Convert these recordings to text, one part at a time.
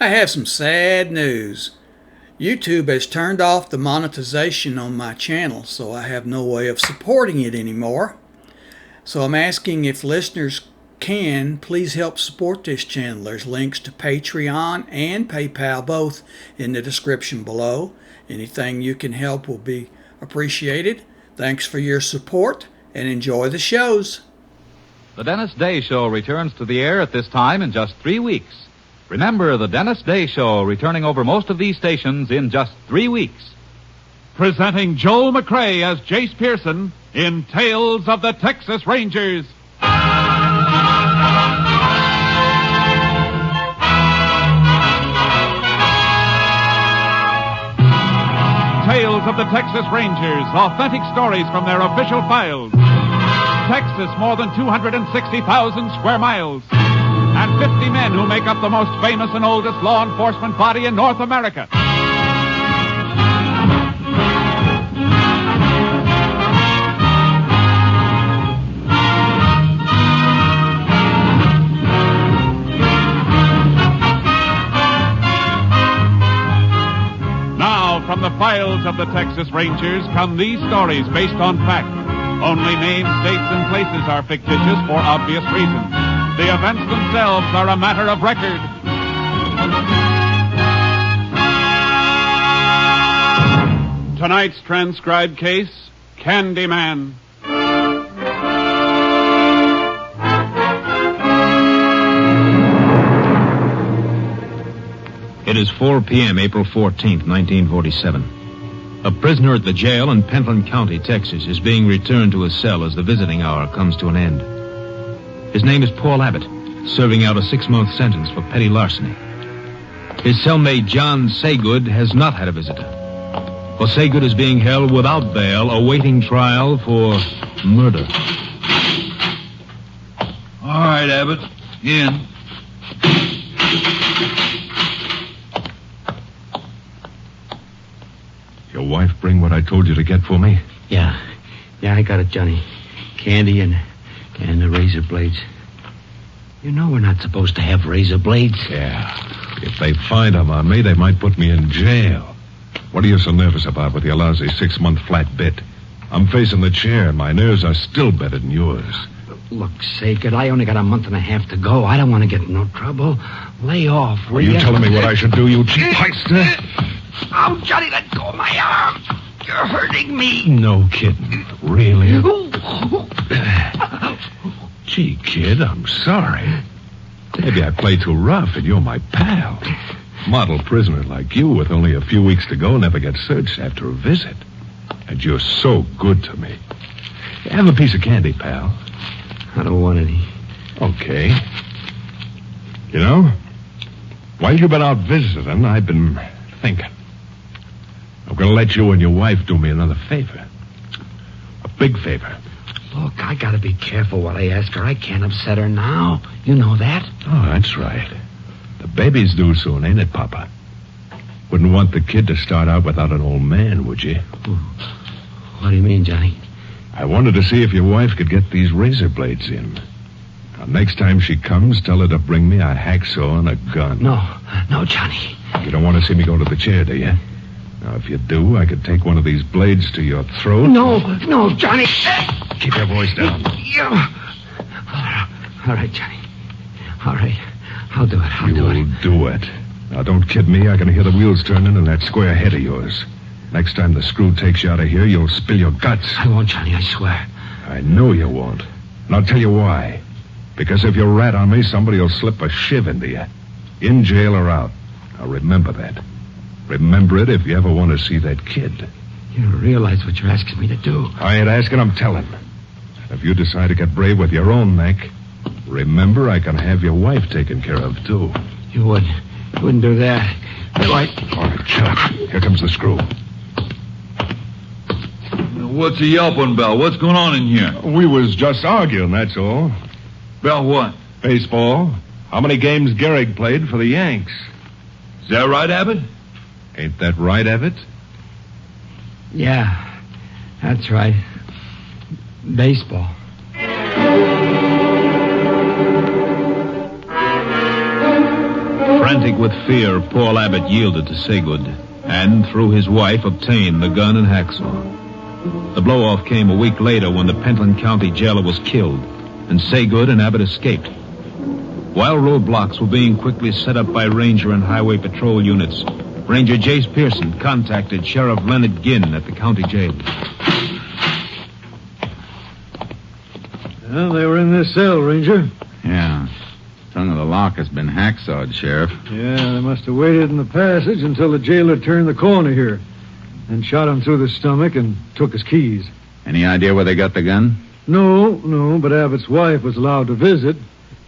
I have some sad news. YouTube has turned off the monetization on my channel, so I have no way of supporting it anymore. So I'm asking if listeners can please help support this channel. There's links to Patreon and PayPal, both in the description below. Anything you can help will be appreciated. Thanks for your support and enjoy the shows. The Dennis Day Show returns to the air at this time in just 3 weeks. Remember, the Dennis Day Show returning over most of these stations in just 3 weeks. Presenting Joel McCrea as Jace Pearson in Tales of the Texas Rangers. Tales of the Texas Rangers, authentic stories from their official files. Texas, more than 260,000 square miles. And 50 men who make up the most famous and oldest law enforcement body in North America. Now, from the files of the Texas Rangers come these stories based on fact. Only names, dates, and places are fictitious for obvious reasons. The events themselves are a matter of record. Tonight's transcribed case, Candyman. It is 4 p.m., April 14th, 1947. A prisoner at the jail in Pentland County, Texas, is being returned to his cell as the visiting hour comes to an end. His name is Paul Abbott, serving out a 6-month sentence for petty larceny. His cellmate, John Sagood, has not had a visitor. For Sagood is being held without bail, awaiting trial for murder. All right, Abbott. In. Your wife bring what I told you to get for me? Yeah, I got it, Johnny. Candy and the razor blades. You know we're not supposed to have razor blades. Yeah. If they find them on me, they might put me in jail. What are you so nervous about with your lousy 6-month flat bit? I'm facing the chair, and my nerves are still better than yours. Look, Sagood, I only got a month and a half to go. I don't want to get in no trouble. Lay off, will Are you telling me what I should do, you cheap heister? Oh, Johnny, let go of my arm. You're hurting me. No kidding. Really? Gee, kid, I'm sorry. Maybe I played too rough, and you're my pal. Model prisoner like you with only a few weeks to go never gets searched after a visit. And you're so good to me. Have a piece of candy, pal. I don't want any. Okay. You know, while you've been out visiting, I've been thinking. I'm going to let you and your wife do me another favor. A big favor. Look, I got to be careful what I ask her. I can't upset her now. You know that? Oh, that's right. The baby's due soon, ain't it, Papa? Wouldn't want the kid to start out without an old man, would you? What do you mean, Johnny? I wanted to see if your wife could get these razor blades in. Now, next time she comes, tell her to bring me a hacksaw and a gun. No, Johnny. You don't want to see me go to the chair, do you? Now, if you do, I could take one of these blades to your throat. No, Johnny. Keep your voice down. All right, Johnny. All right. I'll do it. You'll do it. Now, don't kid me. I can hear the wheels turning in that square head of yours. Next time the screw takes you out of here, you'll spill your guts. I won't, Johnny, I swear. I know you won't. And I'll tell you why. Because if you rat on me, somebody will slip a shiv into you. In jail or out. Now, remember that. Remember it if you ever want to see that kid. You don't realize what you're asking me to do. I ain't asking, I'm telling. If you decide to get brave with your own neck, remember I can have your wife taken care of, too. You wouldn't do that. All right, Chuck. Here comes the screw. What's the yelping about? What's going on in here? We was just arguing, that's all. About what? Baseball. How many games Gehrig played for the Yanks? Is that right, Abbott? Ain't that right, Abbott? Yeah, that's right. Baseball. Frantic with fear, Paul Abbott yielded to Sagood, and through his wife obtained the gun and hacksaw. The blow-off came a week later when the Pentland County jailer was killed, and Sagood and Abbott escaped. While roadblocks were being quickly set up by Ranger and Highway Patrol units, Ranger Jace Pearson contacted Sheriff Leonard Ginn at the county jail. Well, they were in this cell, Ranger. Yeah. Tongue of the lock has been hacksawed, Sheriff. Yeah, they must have waited in the passage until the jailer turned the corner here. Then shot him through the stomach and took his keys. Any idea where they got the gun? No, but Abbott's wife was allowed to visit.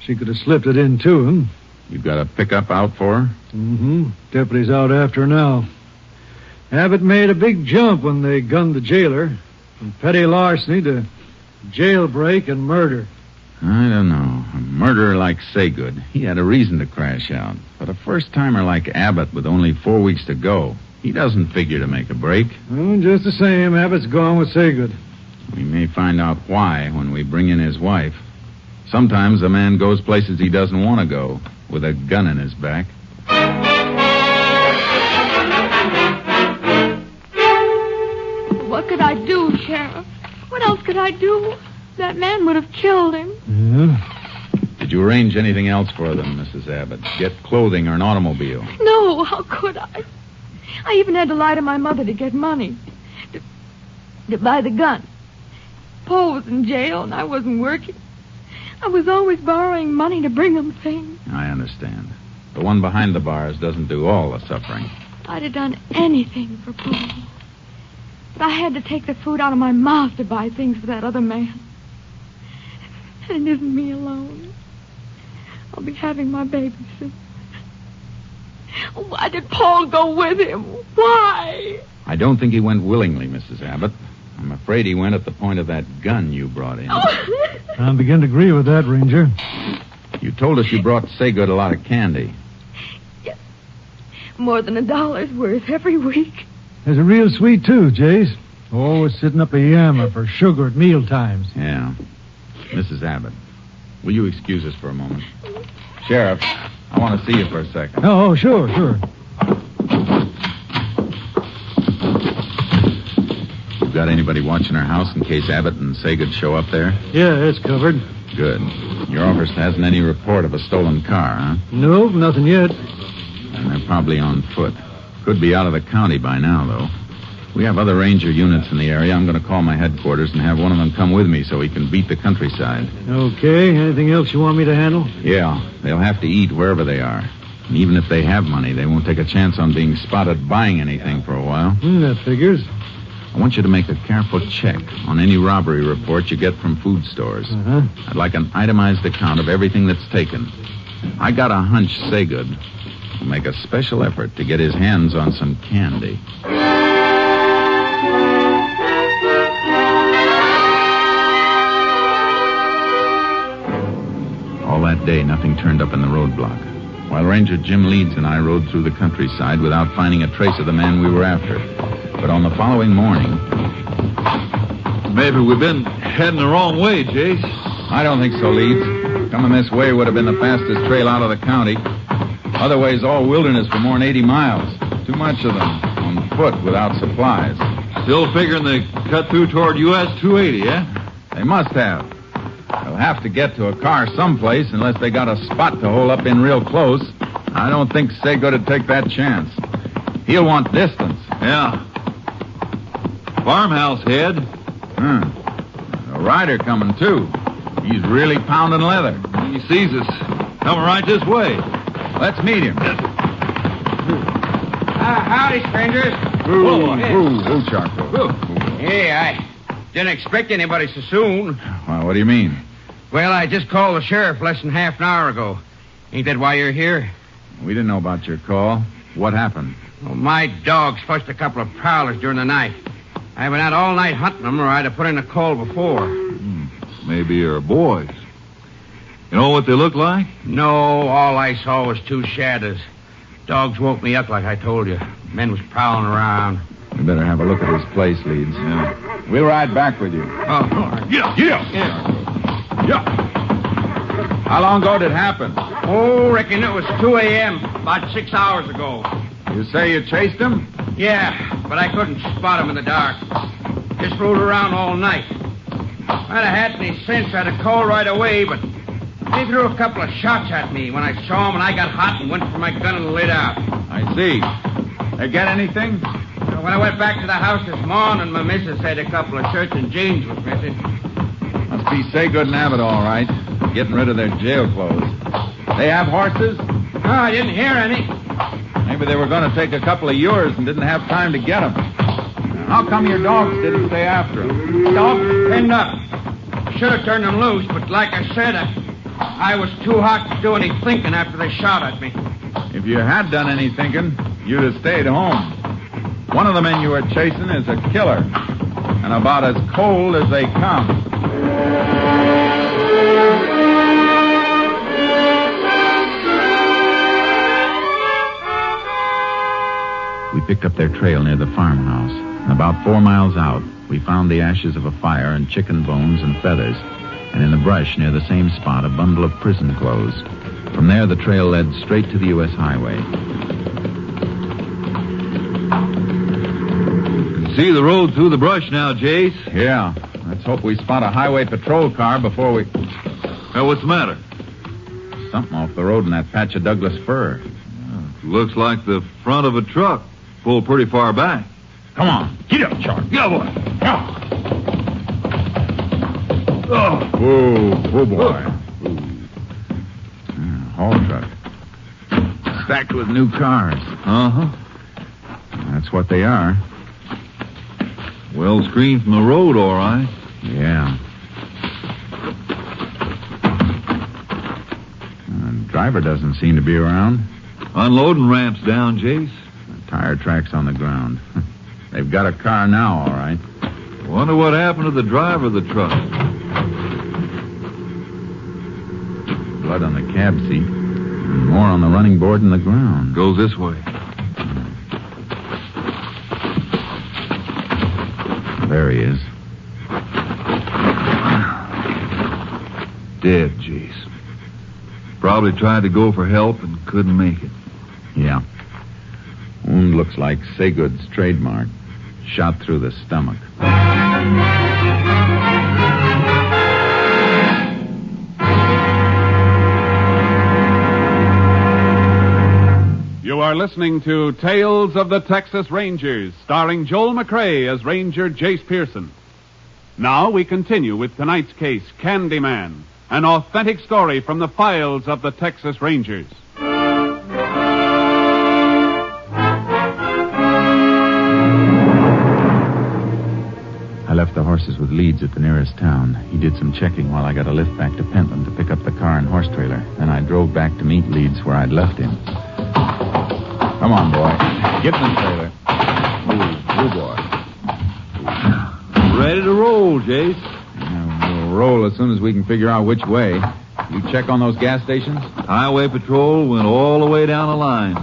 She could have slipped it in to him. You got a pickup out for her? Mm-hmm. Deputy's out after her now. Abbott made a big jump when they gunned the jailer. From petty larceny to jailbreak and murder. I don't know. A murderer like Sagood, he had a reason to crash out. But a first-timer like Abbott with only 4 weeks to go, he doesn't figure to make a break. Well, just the same, Abbott's gone with Sagood. We may find out why when we bring in his wife. Sometimes a man goes places he doesn't want to go, with a gun in his back. What could I do, Sheriff? What else could I do? That man would have killed him. Yeah? Did you arrange anything else for them, Mrs. Abbott? Get clothing or an automobile? No, how could I? I even had to lie to my mother to get money. To buy the gun. Paul was in jail and I wasn't working. I was always borrowing money to bring him things. I understand. The one behind the bars doesn't do all the suffering. I'd have done anything for Paul. But I had to take the food out of my mouth to buy things for that other man. And it isn't me alone. I'll be having my baby soon. Why did Paul go with him? Why? I don't think he went willingly, Mrs. Abbott. I'm afraid he went at the point of that gun you brought in. I begin to agree with that, Ranger. You told us you brought Sagood a lot of candy. Yes. More than $1's worth every week. There's a real sweet, too, Jace. Always sitting up a yammer for sugar at meal times. Yeah. Mrs. Abbott, will you excuse us for a moment? Sheriff, I want to see you for a second. Oh, sure. You got anybody watching our house in case Abbott and Sagood show up there? Yeah, it's covered. Good. Your office hasn't any report of a stolen car, huh? Nope, nothing yet. And they're probably on foot. Could be out of the county by now, though. We have other ranger units in the area. I'm going to call my headquarters and have one of them come with me so he can beat the countryside. Okay. Anything else you want me to handle? Yeah. They'll have to eat wherever they are. And even if they have money, they won't take a chance on being spotted buying anything for a while. That figures. I want you to make a careful check on any robbery report you get from food stores. Uh-huh. I'd like an itemized account of everything that's taken. I got a hunch Sagood will make a special effort to get his hands on some candy. All that day, nothing turned up in the roadblock, while Ranger Jim Leeds and I rode through the countryside without finding a trace of the man we were after. But on the following morning... Maybe we've been heading the wrong way, Jace. I don't think so, Leeds. Coming this way would have been the fastest trail out of the county. Other ways, all wilderness for more than 80 miles. Too much of them on foot without supplies. Still figuring they cut through toward US 280, eh? They must have. They'll have to get to a car someplace unless they got a spot to hole up in real close. I don't think Sagood would take that chance. He'll want distance. Yeah. Farmhouse head. A rider coming, too. He's really pounding leather. He sees us. Coming right this way. Let's meet him. Howdy, strangers. Ooh, Charcoal. Hey, I didn't expect anybody so soon. Well, what do you mean? Well, I just called the sheriff less than half an hour ago. Ain't that why you're here? We didn't know about your call. What happened? Well, my dogs flushed a couple of prowlers during the night. I've been out all night hunting them, or I'd have put in a call before. Maybe you're boys. You know what they look like? No, all I saw was two shadows. Dogs woke me up like I told you. Men was prowling around. We better have a look at this place, Leeds. Yeah. We'll ride back with you. Oh, Yeah. How long ago did it happen? Oh, reckon it was 2 a.m., about 6 hours ago. You say you chased him? Yeah, but I couldn't spot him in the dark. Just rode around all night. If I'd have had any sense, I'd have called right away, but they threw a couple of shots at me when I saw him, and I got hot and went for my gun and lit out. I see. They get anything? So when I went back to the house this morning, my missus said a couple of shirts and jeans was missing. Must be Sagood and Abbott, all right. Getting rid of their jail clothes. They have horses? Oh, I didn't hear any. Maybe they were going to take a couple of yours and didn't have time to get them. How come your dogs didn't stay after them? Dogs were pinned up. Should have turned them loose, but like I said, I was too hot to do any thinking after they shot at me. If you had done any thinking, you'd have stayed home. One of the men you were chasing is a killer, and about as cold as they come. We picked up their trail near the farmhouse. And about 4 miles out, we found the ashes of a fire and chicken bones and feathers. And in the brush near the same spot, a bundle of prison clothes. From there, the trail led straight to the U.S. highway. See the road through the brush now, Jace. Yeah. Let's hope we spot a highway patrol car before we... Now, what's the matter? Something off the road in that patch of Douglas fir. Looks like the front of a truck. Pulled pretty far back. Come on. Get up, Charlie. Yeah, boy. Oh, boy. Haul truck. Stacked with new cars. Uh-huh. That's what they are. Well screened from the road, all right. Yeah. The driver doesn't seem to be around. Unloading ramps down, Jace. Tire tracks on the ground. They've got a car now, all right. Wonder what happened to the driver of the truck. Blood on the cab seat. And more on the running board and the ground. Goes this way. There he is. Dead, Jace. Probably tried to go for help and couldn't make it. Yeah. Wound looks like Sagood's trademark. Shot through the stomach. You are listening to Tales of the Texas Rangers, starring Joel McCrea as Ranger Jace Pearson. Now we continue with tonight's case, Candyman, an authentic story from the files of the Texas Rangers. I left the horses with Leeds at the nearest town. He did some checking while I got a lift back to Pentland to pick up the car and horse trailer. Then I drove back to meet Leeds where I'd left him. Come on, boy. Get in the trailer. Move, boy. Ready to roll, Jace. We'll roll as soon as we can figure out which way. You check on those gas stations? Highway patrol went all the way down the line.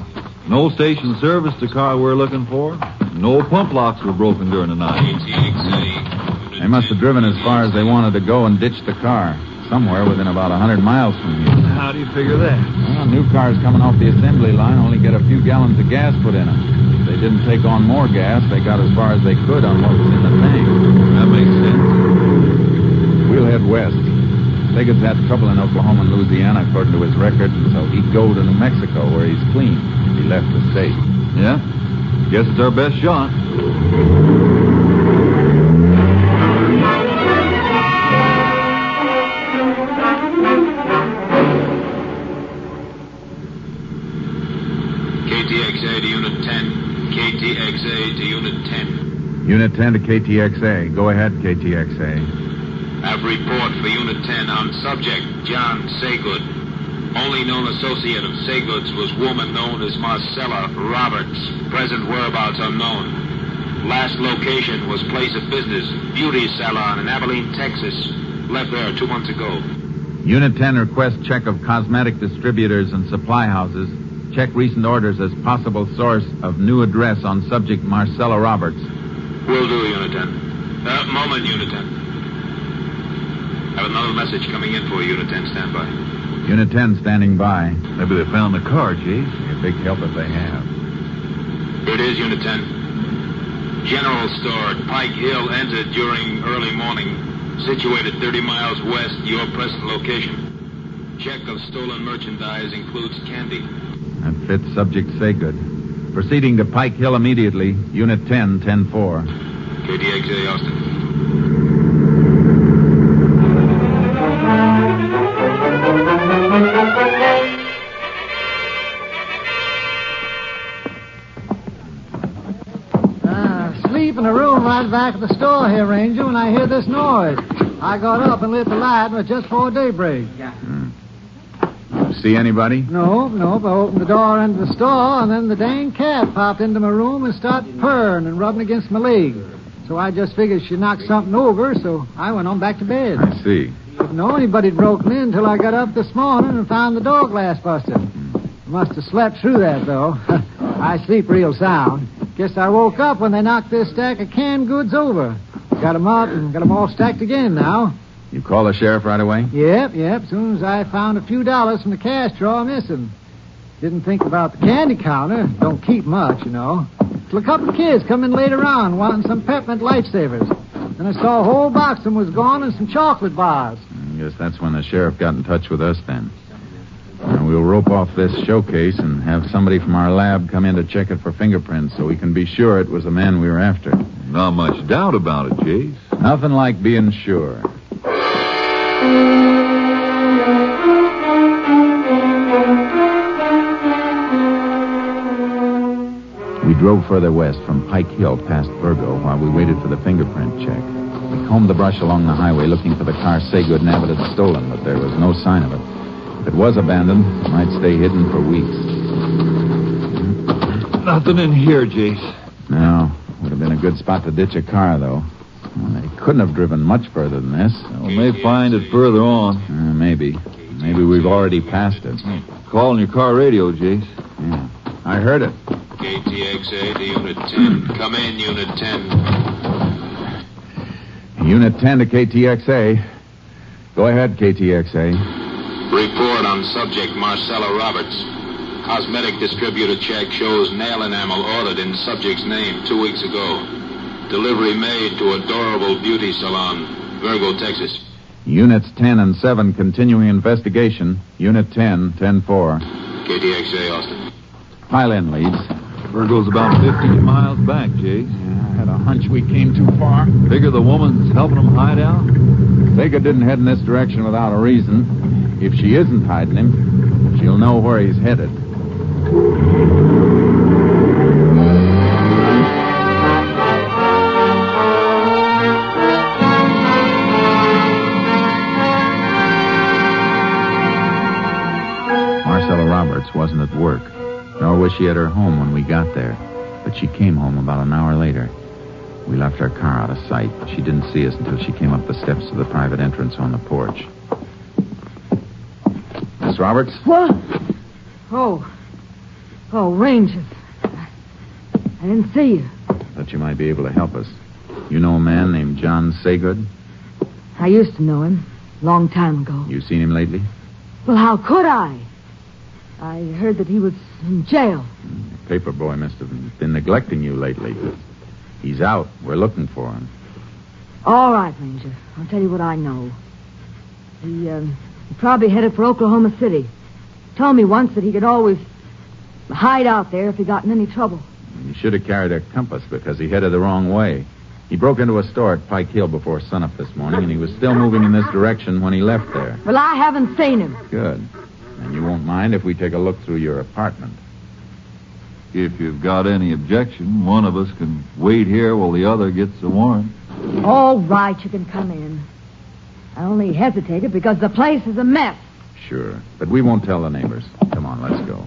No station serviced the car we're looking for. No pump locks were broken during the night. They must have driven as far as they wanted to go and ditched the car. Somewhere within about 100 miles from here. How do you figure that? Well, new cars coming off the assembly line only get a few gallons of gas put in them. If they didn't take on more gas, they got as far as they could on what was in the tank. That makes sense. We'll head west. Sagood's had trouble in Oklahoma and Louisiana, according to his record, and so he'd go to New Mexico, where he's clean, if he left the state. Yeah? Guess it's our best shot. KTXA to Unit 10. KTXA to Unit 10. Unit 10 to KTXA. Go ahead, KTXA. Have report for Unit 10 on subject John Sagood. Only known associate of Sagood's was woman known as Marcella Roberts. Present whereabouts unknown. Last location was place of business, beauty salon in Abilene, Texas. Left there 2 months ago. Unit 10 requests check of cosmetic distributors and supply houses. Check recent orders as possible source of new address on subject Marcella Roberts. Will do, Unit 10. Moment, Unit 10. Have another message coming in for Unit 10. Stand by. Unit 10 standing by. Maybe they found the car, Chief. Be a big help if they have. Here it is, Unit 10. General store at Pike Hill entered during early morning. Situated 30 miles west, your present location. Check of stolen merchandise includes candy. That fits subject Sagood. Proceeding to Pike Hill immediately. Unit 10, 10-4. KTXA, Austin. Sleep in a room right back of the store here, Ranger, when I hear this noise. I got up and lit the light, and it was just before daybreak. See anybody? No. I opened the door into the store, and then the dang cat popped into my room and started purring and rubbing against my leg. So I just figured she knocked something over, so I went on back to bed. I see. Didn't know anybody'd broken in until I got up this morning and found the door glass busted. Must have slept through that, though. I sleep real sound. Guess I woke up when they knocked this stack of canned goods over. Got 'em up and got 'em all stacked again now. You call the sheriff right away? Yep. As soon as I found a few dollars from the cash drawer missing. Didn't think about the candy counter. Don't keep much, you know. Till a couple of kids come in later on wanting some peppermint lifesavers. Then I saw a whole box of them was gone and some chocolate bars. I guess that's when the sheriff got in touch with us then. We'll rope off this showcase and have somebody from our lab come in to check it for fingerprints so we can be sure it was the man we were after. Not much doubt about it, Chase. Nothing like being sure. We drove further west from Pike Hill past Virgo while we waited for the fingerprint check. We combed the brush along the highway looking for the car Sagood and Abbott had stolen, but there was no sign of it. If it was abandoned, it might stay hidden for weeks. Nothing in here, Jace. No. Would have been a good spot to ditch a car, though. Well, they couldn't have driven much further than this. We may find it further on. Maybe. Maybe we've already passed it. Call on your car radio, Jace. Yeah. I heard it. KTXA to Unit 10. Come in, Unit 10. Unit 10 to KTXA. Go ahead, KTXA. Report on subject Marcella Roberts. Cosmetic distributor check shows nail enamel ordered in subject's name 2 weeks ago. Delivery made to Adorable Beauty Salon, Virgo, Texas. Units 10 and 7 continuing investigation. Unit 10, 10-4. KTXA, Austin. Pile in, leads. Virgo's about 15 miles back, Jace. Yeah, I had a hunch we came too far. Figure the woman's helping them hide out? Sagood didn't head in this direction without a reason. If she isn't hiding him, she'll know where he's headed. Marcella Roberts wasn't at work, nor was she at her home when we got there, but she came home about an hour later. We left our car out of sight. She didn't see us until she came up the steps to the private entrance on the porch. Miss Roberts? What? Oh, Rangers. I didn't see you. Thought you might be able to help us. You know a man named John Sagood? I used to know him. Long time ago. You seen him lately? Well, how could I? I heard that he was in jail. The paper boy must have been neglecting you lately. He's out. We're looking for him. All right, Ranger. I'll tell you what I know. He probably headed for Oklahoma City. Told me once that he could always hide out there if he got in any trouble. He should have carried a compass because he headed the wrong way. He broke into a store at Pike Hill before sunup this morning, and he was still moving in this direction when he left there. Well, I haven't seen him. Good. And you won't mind if we take a look through your apartment. If you've got any objection, one of us can wait here while the other gets the warrant. All right, you can come in. I only hesitated because the place is a mess. Sure. But we won't tell the neighbors. Come on, let's go.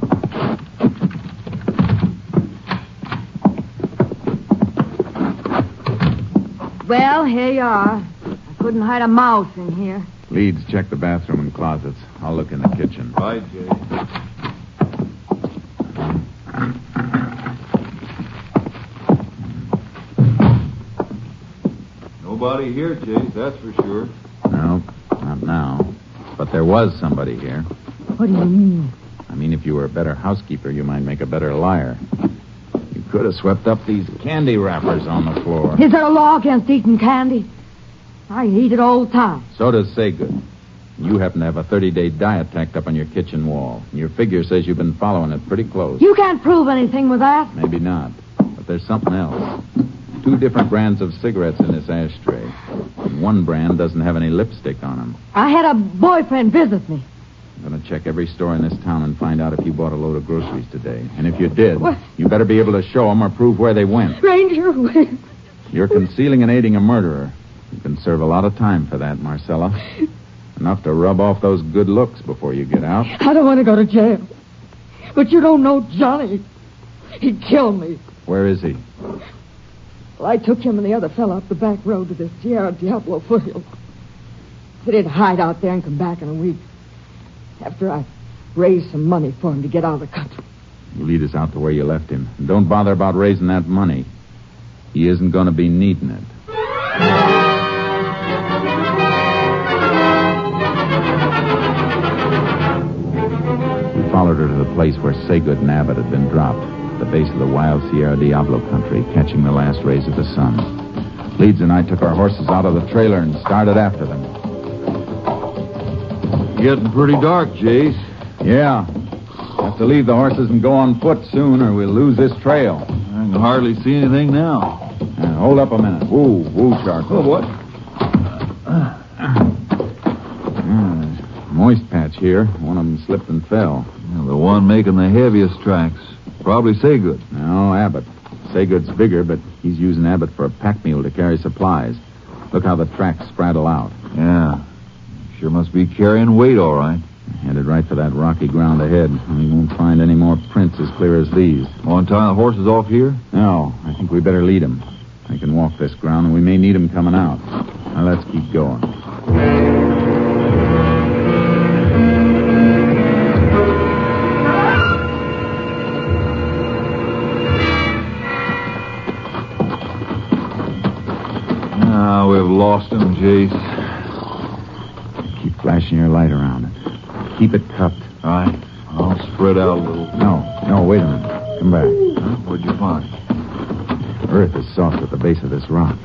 Well, here you are. I couldn't hide a mouse in here. Leeds, check the bathroom and closets. I'll look in the kitchen. Right, Jay. Nobody here, Jay, that's for sure. No, not now. But there was somebody here. What do you mean? I mean, if you were a better housekeeper, you might make a better liar. You could have swept up these candy wrappers on the floor. Is there a law against eating candy? I eat it all the time. So does Sagood. You happen to have a 30-day diet tacked up on your kitchen wall. And your figure says you've been following it pretty close. You can't prove anything with that. Maybe not. But there's something else. 2 different brands of cigarettes in this ashtray. And one brand doesn't have any lipstick on them. I had a boyfriend visit me. I'm going to check every store in this town and find out if you bought a load of groceries today. And if you did, you better be able to show them or prove where they went. Ranger, You're concealing and aiding a murderer. You can serve a lot of time for that, Marcella. Enough to rub off those good looks before you get out. I don't want to go to jail. But you don't know Johnny. He'd kill me. Where is he? Well, I took him and the other fellow up the back road to the Sierra Diablo foothills. Said he'd hide out there and come back in a week. After I raised some money for him to get out of the country. You lead us out to where you left him. And don't bother about raising that money. He isn't going to be needing it. We followed her to the place where Sagood and Abbott had been dropped, at the base of the wild Sierra Diablo country, catching the last rays of the sun. Leeds and I took our horses out of the trailer and started after them. Getting pretty dark, Jace. Yeah. Have to leave the horses and go on foot soon, or we'll lose this trail. I can hardly see anything now. Hold up a minute. Woo, Charcoal. Oh, what? Moist patch here. One of them slipped and fell. The one making the heaviest tracks. Probably Sagood. No, Abbott. Sagood's bigger, but he's using Abbott for a pack mule to carry supplies. Look how the tracks spraddle out. Yeah. Sure must be carrying weight, all right. Headed right for that rocky ground ahead. We won't find any more prints as clear as these. Want to tie the horses off here? No, I think we better lead them. They can walk this ground, and we may need them coming out. Now, let's keep going. We've lost him, Jace. Keep flashing your light around it. Keep it cupped. All right. I'll spread out a little. No, wait a minute. Come back. Huh? What'd you find? Earth is soft at the base of this rock.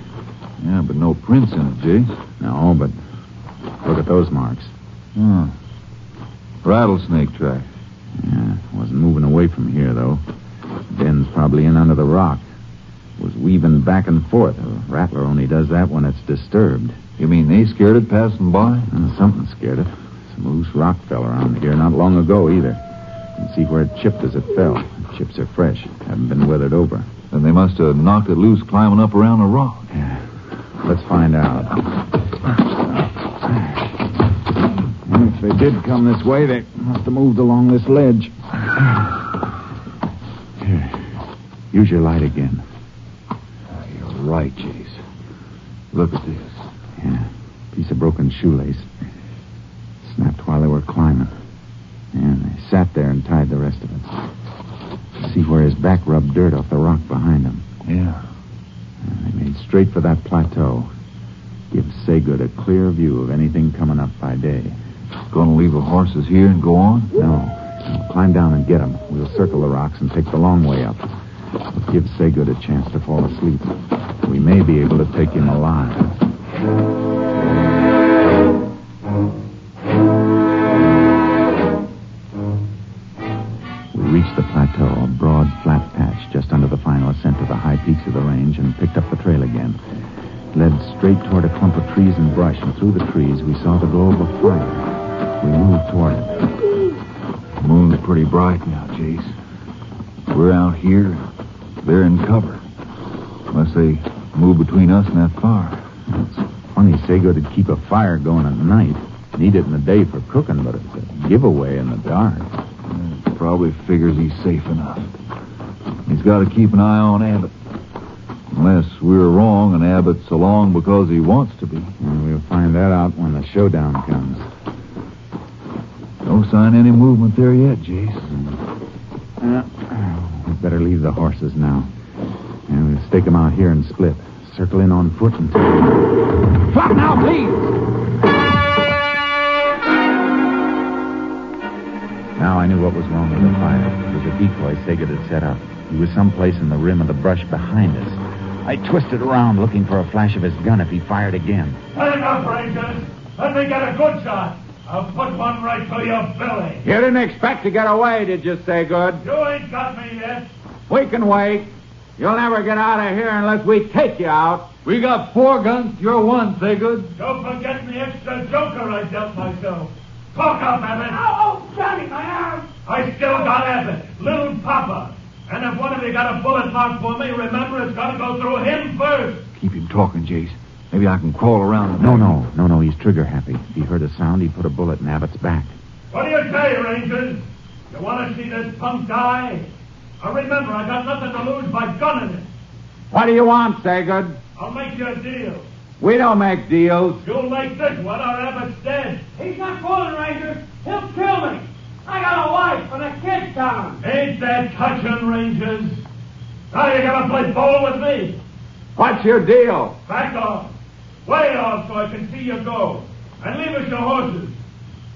Yeah, but no prints in it, Jace. No, but look at those marks. Rattlesnake tracks. Yeah, wasn't moving away from here, though. Den's probably in under the rock. Was weaving back and forth. A rattler only does that when it's disturbed. You mean they scared it passing by? Something scared it. Some loose rock fell around here not long ago, either. You can see where it chipped as it fell. The chips are fresh. Haven't been weathered over. Then they must have knocked it loose climbing up around the rock. Yeah. Let's find out. If they did come this way, they must have moved along this ledge. Here. Use your light again. You're right, Jace. Look at this. Yeah. Piece of broken shoelace. Snapped while they were climbing. And they sat there and tied the rest of it. See where his back rubbed dirt off the rock behind him. Yeah. And they made straight for that plateau. Give Sagood a clear view of anything coming up by day. Gonna leave the horses here and go on? No. Climb down and get them. We'll circle the rocks and take the long way up. We'll give Sagood a chance to fall asleep. We may be able to take him alive. We reached the plateau, a broad, flat patch just under the final ascent to the high peaks of the range, and picked up the trail again. It led straight toward a clump of trees and brush, and through the trees we saw the glow of a fire. We moved toward it. The moon's pretty bright now, Jace. We're out here. They're in cover. Unless they move between us and that fire. It's funny Sagood would keep a fire going at night. Need it in the day for cooking, but it's a giveaway in the dark. Probably figures he's safe enough. He's got to keep an eye on Abbott. Unless we're wrong and Abbott's along because he wants to be. And we'll find that out when the showdown comes. No sign of any movement there yet, Jace. We'd better leave the horses now. And we'll stake them out here and split. Circle in on foot until... Drop now, please! Now I knew what was wrong with the fire. It was a decoy Sagood had set up. He was someplace in the rim of the brush behind us. I twisted around looking for a flash of his gun if he fired again. Let it up, Rangers. Let me get a good shot. I'll put one right to your belly. You didn't expect to get away, did you, Sagood? You ain't got me yet. We can wait. You'll never get out of here unless we take you out. We got 4 guns. You're 1, Sagood. Don't forget the extra joker I dealt myself. Talk up, Abbott. Oh, Johnny, my arm. I still got Abbott, little Papa. And if one of you got a bullet mark for me, remember it's got to go through him first. Keep him talking, Jace. Maybe I can crawl around. No, he's trigger happy. If he heard a sound, he'd put a bullet in Abbott's back. What do you say, Rangers? You want to see this punk die? Now remember, I got nothing to lose by gunning it. What do you want, Sagood? I'll make you a deal. We don't make deals. You'll make this one or Abbott's dead. He's not fooling, Ranger. He'll kill me. I got a wife and a kid coming. Ain't that touching, Rangers? Now you gotta play ball with me. What's your deal? Back off. Way off so I can see you go. And leave us your horses.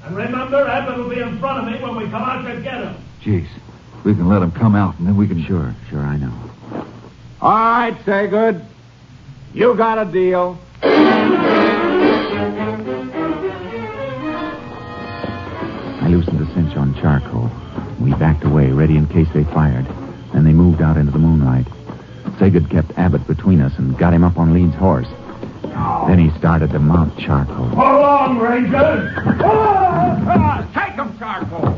And remember, Abbott will be in front of me when we come out to get him. Jace, we can let him come out and then we can... Sure, I know. All right, Sagood. You got a deal. I loosened the cinch on charcoal. We backed away, ready in case they fired. Then they moved out into the moonlight. Sagood kept Abbott between us and got him up on Leeds' horse. Then he started to mount charcoal. Hold on, Rangers! Take him, Charcoal!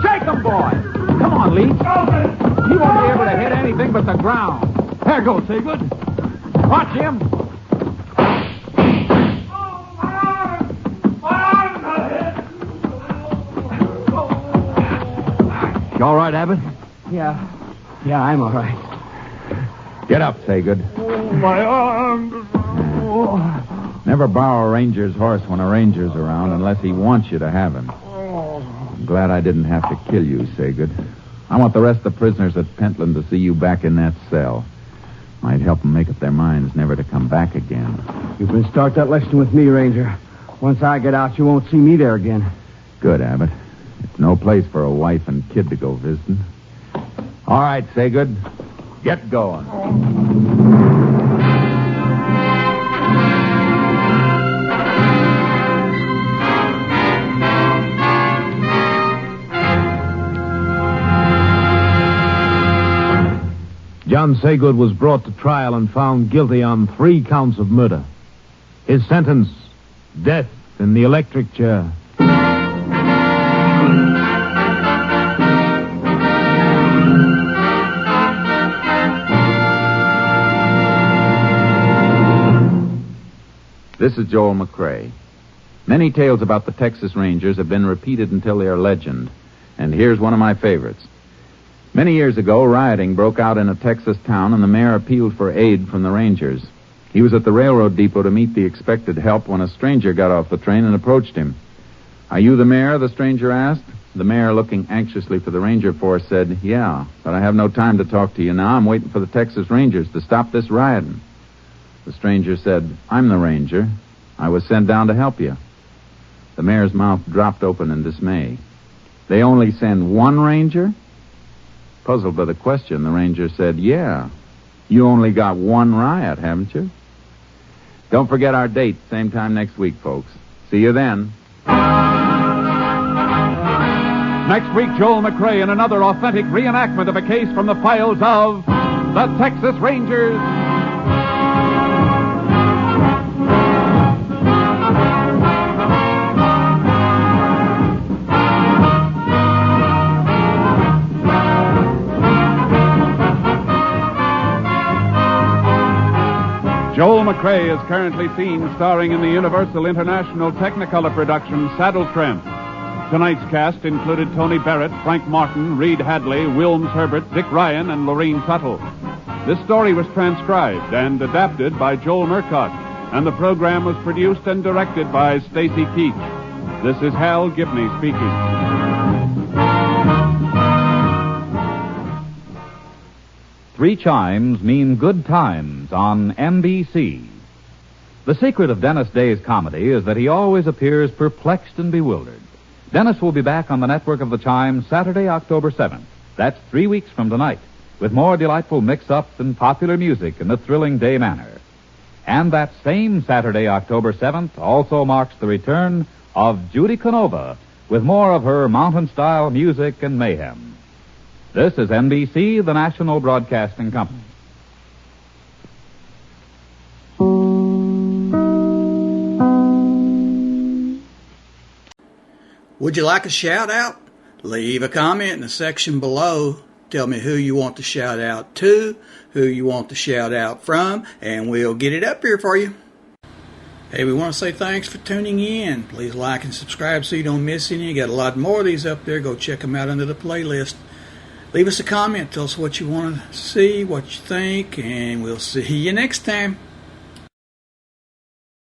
Shake him, boy! Come on, Leeds. He won't be able to hit anything but the ground. There goes Sagood. Watch him. You all right, Abbott? Yeah, I'm all right. Get up, Sagood. My arm. Never borrow a ranger's horse when a ranger's around unless he wants you to have him. I'm glad I didn't have to kill you, Sagood. I want the rest of the prisoners at Pentland to see you back in that cell. Might help them make up their minds never to come back again. You can start that lesson with me, Ranger. Once I get out, you won't see me there again. Good, Abbott. It's no place for a wife and kid to go visiting. All right, Sagood. Get going. John Sagood was brought to trial and found guilty on 3 counts of murder. His sentence, death in the electric chair. This is Joel McCrea. Many tales about the Texas Rangers have been repeated until they are legend, and here's one of my favorites. Many years ago, rioting broke out in a Texas town, and the mayor appealed for aid from the Rangers. He was at the railroad depot to meet the expected help when a stranger got off the train and approached him. "Are you the mayor?" the stranger asked. The mayor, looking anxiously for the ranger force, said, "Yeah, but I have no time to talk to you now. I'm waiting for the Texas Rangers to stop this rioting." The stranger said, "I'm the ranger. I was sent down to help you." The mayor's mouth dropped open in dismay. "They only send one ranger?" Puzzled by the question, the ranger said, "Yeah. You only got one riot, haven't you?" Don't forget our date, same time next week, folks. See you then. Next week, Joel McCrea in another authentic reenactment of a case from the files of the Texas Rangers. Joel McCrea is currently seen starring in the Universal International Technicolor production Saddle Tramp. Tonight's cast included Tony Barrett, Frank Martin, Reed Hadley, Wilms Herbert, Dick Ryan, and Lorene Tuttle. This story was transcribed and adapted by Joel Murcott, and the program was produced and directed by Stacy Keach. This is Hal Gibney speaking. Three chimes mean good times on NBC. The secret of Dennis Day's comedy is that he always appears perplexed and bewildered. Dennis will be back on the network of the Chimes Saturday, October 7th. That's 3 weeks from tonight, with more delightful mix-ups and popular music in a thrilling day manner. And that same Saturday, October 7th, also marks the return of Judy Canova with more of her mountain-style music and mayhem. This is NBC, the National Broadcasting Company. Would you like a shout-out? Leave a comment in the section below. Tell me who you want to shout out to, who you want to shout out from, and we'll get it up here for you. Hey, we want to say thanks for tuning in. Please like and subscribe so you don't miss any. You got a lot more of these up there. Go check them out under the playlist. Leave us a comment. Tell us what you want to see, what you think, and we'll see you next time.